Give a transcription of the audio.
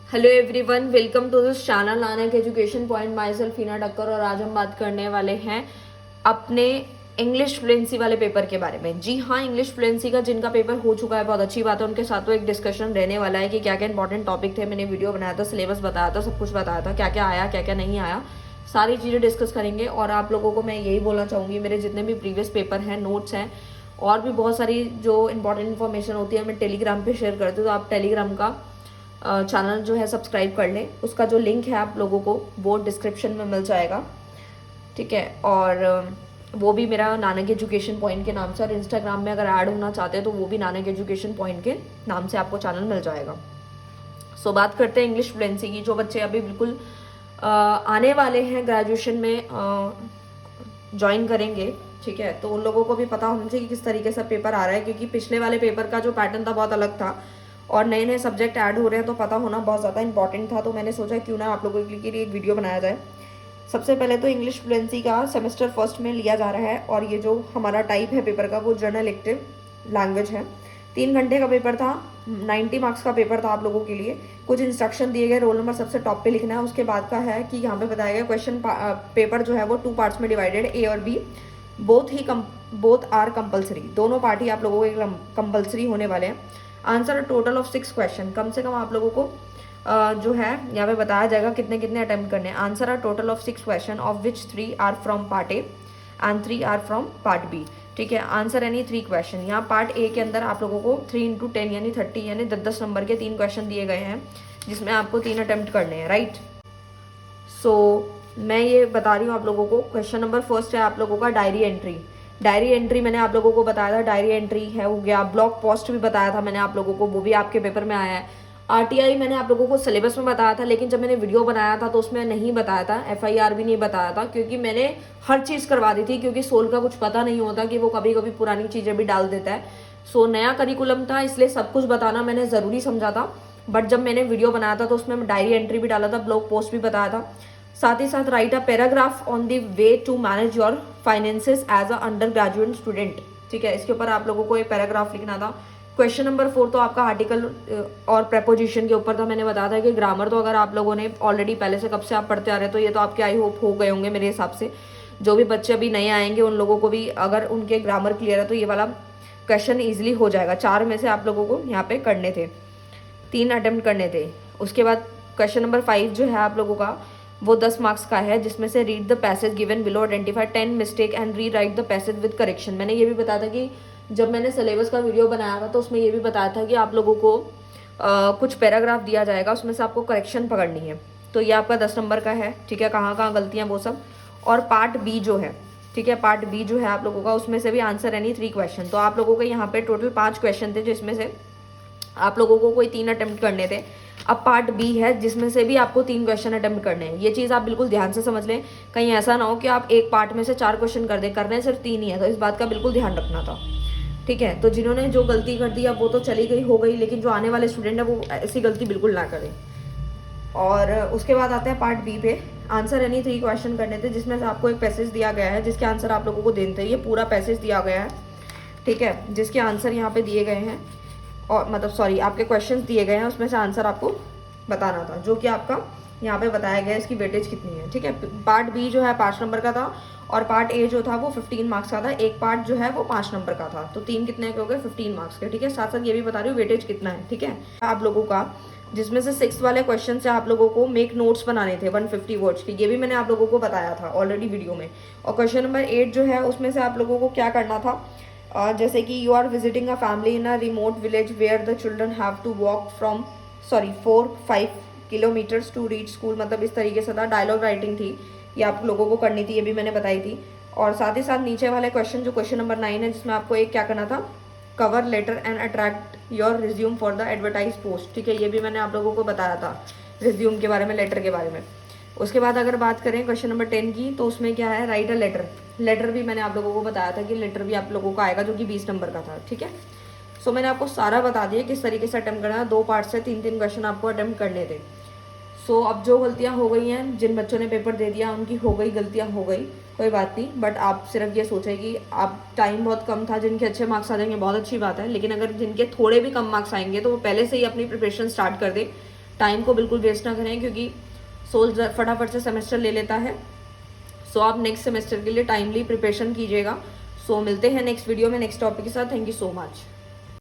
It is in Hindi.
Hello everyone, welcome to this channel Nanak education point. Myself Heena Takkar और आज हम बात करने वाले हैं अपने इंग्लिश फ्लुएंसी वाले पेपर के बारे में। जी हाँ, इंग्लिश फ्लुएंसी का जिनका पेपर हो चुका है बहुत अच्छी बात है, उनके साथ तो एक डिस्कशन रहने वाला है कि क्या क्या इंपॉर्टेंट टॉपिक थे। मैंने वीडियो बनाया था, सिलेबस बताया था, सब कुछ बताया था, क्या क्या आया क्या क्या नहीं आया, सारी चीज़ें डिस्कस करेंगे। और आप लोगों को मैं यही बोलना चाहूँगी, मेरे जितने भी प्रीवियस पेपर हैं, नोट्स हैं और भी बहुत सारी जो इंपॉर्टेंट इन्फॉर्मेशन होती है मैं टेलीग्राम पे शेयर करती हूँ। तो आप टेलीग्राम का चैनल जो है सब्सक्राइब कर लें। उसका जो लिंक है आप लोगों को वो डिस्क्रिप्शन में मिल जाएगा, ठीक है। और वो भी मेरा नानक एजुकेशन पॉइंट के नाम से, और इंस्टाग्राम में अगर ऐड होना चाहते हैं तो वो भी नानक एजुकेशन पॉइंट के नाम से आपको चैनल मिल जाएगा। सो बात करते हैं इंग्लिश फ्लुएंसी की। जो बच्चे अभी बिल्कुल आने वाले हैं ग्रेजुएशन में ज्वाइन करेंगे, ठीक है, तो उन लोगों को भी पता होना चाहिए कि किस तरीके से पेपर आ रहा है, क्योंकि पिछले वाले पेपर का जो पैटर्न था बहुत अलग था और नए नए सब्जेक्ट ऐड हो रहे हैं, तो पता होना बहुत ज़्यादा इंपॉर्टेंट था। तो मैंने सोचा क्यों ना आप लोगों के लिए एक वीडियो बनाया जाए। सबसे पहले तो इंग्लिश फ्लुएंसी का सेमेस्टर फर्स्ट में लिया जा रहा है और ये जो हमारा टाइप है पेपर का वो जर्नल एक्टिव लैंग्वेज है। 3 घंटे का पेपर था, 90 मार्क्स का पेपर था आप लोगों के लिए। कुछ इंस्ट्रक्शन दिए गए, रोल नंबर सबसे टॉप पे लिखना है। उसके बाद का है कि यहाँ पे बताया गया क्वेश्चन पेपर जो है वो 2 पार्ट्स में डिवाइडेड, ए और बी। बोथ आर कंपलसरी, दोनों पार्ट ही आप लोगों को कंपलसरी होने वाले हैं। आंसर टोटल ऑफ 6 क्वेश्चन, कम से कम आप लोगों को जो है यहाँ पे बताया जाएगा कितने कितने अटेम्प्ट करने हैं। Answer are total of 6 question, of which 3 are from part A and 3 are from part B, ठीक है। आंसर यानी 3 क्वेश्चन। यहाँ पार्ट ए के अंदर आप लोगों को 3 इंटू 10 यानी 30 यानी 10 नंबर के 3 क्वेश्चन दिए गए हैं, जिसमें आपको 3 अटेम्प्ट करने हैं, राइट। सो मैं ये बता रही हूँ आप लोगों को। क्वेश्चन नंबर फर्स्ट है आप लोगों का डायरी एंट्री। डायरी एंट्री मैंने आप लोगों को बताया था, डायरी एंट्री है हो गया। ब्लॉग पोस्ट भी बताया था मैंने आप लोगों को, वो भी आपके पेपर में आया है। आरटीआई मैंने आप लोगों को सिलेबस में बताया था, लेकिन जब मैंने वीडियो बनाया था तो उसमें नहीं बताया था, एफआईआर भी नहीं बताया था, क्योंकि मैंने हर चीज़ करवा दी थी, क्योंकि सोल का कुछ पता नहीं होता कि वो कभी कभी पुरानी चीज़ें भी डाल देता है। सो नया करिकुलम था, इसलिए सब कुछ बताना मैंने ज़रूरी समझा था। बट जब मैंने वीडियो बनाया था तो उसमें डायरी एंट्री भी डाला था, ब्लॉग पोस्ट भी बताया था। साथ ही साथ write a paragraph on the way to manage your finances as a undergraduate student, ठीक है। इसके ऊपर आप लोगों को एक पैराग्राफ लिखना था। क्वेश्चन नंबर 4 तो आपका आर्टिकल और प्रेपोजिशन के ऊपर था। मैंने बताया था कि ग्रामर तो अगर आप लोगों ने ऑलरेडी पहले से कब से आप पढ़ते आ रहे हैं तो ये तो आपके आई होप हो गए होंगे मेरे हिसाब से। जो भी बच्चे अभी नए आएंगे उन लोगों को भी अगर उनके ग्रामर क्लियर है तो ये वाला क्वेश्चन ईजिली हो जाएगा। 4 में से आप लोगों को यहाँ पे करने थे, 3 अटेम्प्ट करने थे। उसके बाद क्वेश्चन नंबर 5 जो है आप लोगों का वो 10 मार्क्स का है, जिसमें से read the passage given below, identify 10 mistake and rewrite the passage with correction. मैंने ये भी बताया था कि जब मैंने सिलेबस का वीडियो बनाया था तो उसमें ये भी बताया था कि आप लोगों को कुछ पैराग्राफ दिया जाएगा, उसमें से आपको करेक्शन पकड़नी है। तो ये आपका 10 नंबर का है, ठीक है, कहाँ कहाँ गलतियाँ वो सब। और पार्ट बी जो है, ठीक है, पार्ट बी जो है आप लोगों का उसमें से भी आंसर यानी 3 क्वेश्चन। तो आप लोगों के यहाँ पे टोटल 5 क्वेश्चन थे, जिसमें से आप लोगों को कोई 3 अटेम्प्ट करने थे। अब पार्ट बी है जिसमें से भी आपको 3 क्वेश्चन अटेम्प्ट करने हैं। ये चीज़ आप बिल्कुल ध्यान से समझ लें, कहीं ऐसा ना हो कि आप एक पार्ट में से 4 क्वेश्चन कर दें, करने सिर्फ 3 ही है, तो इस बात का बिल्कुल ध्यान रखना था, ठीक है। तो जिन्होंने जो गलती कर दी अब वो तो चली गई हो गई, लेकिन जो आने वाले स्टूडेंट है वो ऐसी गलती बिल्कुल ना करें। और उसके बाद आते हैं पार्ट बी पे। आंसर यानी 3 क्वेश्चन करने थे, जिसमें से आपको एक पैसेज दिया गया है जिसके आंसर आप लोगों को देने थे। ये पूरा पैसेज दिया गया है, ठीक है, जिसके आंसर यहाँ पे दिए गए हैं, और मतलब सॉरी आपके क्वेश्चंस दिए गए हैं, उसमें से आंसर आपको बताना था, जो कि आपका यहाँ पे बताया गया है इसकी वेटेज कितनी है, ठीक है। पार्ट बी जो है 5 नंबर का था और पार्ट ए जो था वो 15 मार्क्स का था। एक पार्ट जो है वो 5 नंबर का था, तो 3 कितने के हो गए, 15 मार्क्स के, ठीक है। साथ साथ ये भी बता रही हूँ वेटेज कितना है, ठीक है, आप लोगों का। जिसमें से 6 वाले क्वेश्चन से आप लोगों को मेक नोट्स बनाने थे 150 वर्ड्स के, ये भी मैंने आप लोगों को बताया था ऑलरेडी वीडियो में। और क्वेश्चन नंबर 8 जो है उसमें से आप लोगों को क्या करना था, जैसे कि you are visiting a family in a remote village where the children have to walk from 4-5 kilometres to reach school, मतलब इस तरीके से था। डायलॉग राइटिंग थी, ये आप लोगों को करनी थी, ये भी मैंने बताई थी। और साथ ही साथ नीचे वाले क्वेश्चन जो क्वेश्चन नंबर 9 है, जिसमें आपको एक क्या करना था, cover letter and attract your resume for the advertise post, ठीक है, ये भी मैंने आप लोगों को बताया था रिज्यूम के बारे में, लेटर के बारे में। उसके बाद अगर बात करें क्वेश्चन नंबर 10 की, तो उसमें क्या है, राइट अ लेटर। लेटर भी मैंने आप लोगों को बताया था कि लेटर भी आप लोगों को आएगा, जो कि 20 नंबर का था, ठीक है। सो मैंने आपको सारा बता दिया किस तरीके से अटेम्प्ट करना है। 2 पार्ट से 3-3 क्वेश्चन आपको अटेम्प्ट करने थे। सो अब जो गलतियां हो गई हैं, जिन बच्चों ने पेपर दे दिया उनकी हो गई, गलतियां हो गई, कोई बात नहीं। बट आप सिर्फ ये सोचें कि आप टाइम बहुत कम था, जिनके अच्छे मार्क्स आ जाएंगे बहुत अच्छी बात है, लेकिन अगर जिनके थोड़े भी कम मार्क्स आएंगे तो वो पहले से ही अपनी प्रिपरेशन स्टार्ट कर दे, टाइम को बिल्कुल वेस्ट ना करें, क्योंकि सोल फटाफट से सेमेस्टर ले लेता है। सो आप नेक्स्ट सेमेस्टर के लिए टाइमली प्रिपरेशन कीजिएगा। सो मिलते हैं नेक्स्ट वीडियो में नेक्स्ट टॉपिक के साथ। Thank you so much.